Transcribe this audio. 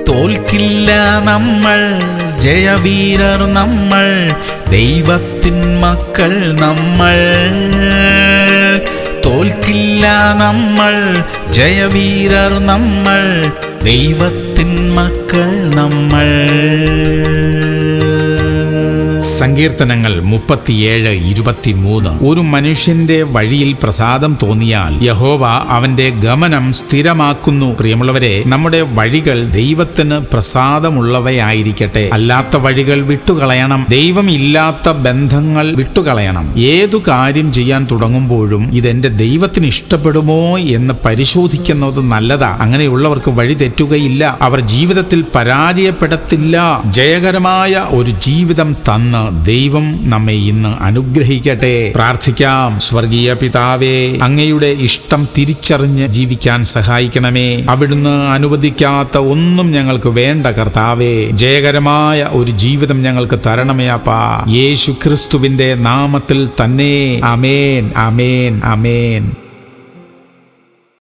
തോൽക്കില്ല നമ്മൾ, ജയവീരർ നമ്മൾ, ദൈവത്തിൻ മക്കൾ നമ്മൾ. തോൽക്കില്ല നമ്മൾ, ജയവീരർ നമ്മൾ, ദൈവത്തിൻ മക്കൾ നമ്മൾ. സങ്കീർത്തനങ്ങൾ 37:23. ഒരു മനുഷ്യന്റെ വഴിയിൽ പ്രസാദം തോന്നിയാൽ യഹോവ അവന്റെ ഗമനം സ്ഥിരമാക്കുന്നു. പ്രിയമുള്ളവരെ, നമ്മുടെ വഴികൾ ദൈവത്തിന് പ്രസാദമുള്ളവയായിരിക്കട്ടെ. അല്ലാത്ത വഴികൾ വിട്ടുകളയണം. ദൈവമില്ലാത്ത ബന്ധങ്ങൾ വിട്ടുകളയണം. ഏതു കാര്യം ചെയ്യാൻ തുടങ്ങുമ്പോഴും ഇതെന്റെ ദൈവത്തിന് ഇഷ്ടപ്പെടുമോ എന്ന് പരിശോധിക്കുന്നത് നല്ലതാ. അങ്ങനെയുള്ളവർക്ക് വഴി തെറ്റുകയില്ല. അവർ ജീവിതത്തിൽ പരാജയപ്പെടത്തില്ല. ജയകരമായ ഒരു ജീവിതം തന്ന് ദൈവം നമ്മെ ഇന്ന് അനുഗ്രഹിക്കട്ടെ. പ്രാർത്ഥിക്കാം. സ്വർഗീയ പിതാവേ, അങ്ങയുടെ ഇഷ്ടം തിരിച്ചറിഞ്ഞ് ജീവിക്കാൻ സഹായിക്കണമേ. അവിടുന്ന് അനുവദിക്കാത്ത ഒന്നും ഞങ്ങൾക്ക് വേണ്ട കർത്താവേ. ജയകരമായ ഒരു ജീവിതം ഞങ്ങൾക്ക് തരണമേ അപ്പാ. യേശു ക്രിസ്തുവിന്റെ നാമത്തിൽ തന്നെ. ആമേൻ, ആമേൻ, ആമേൻ.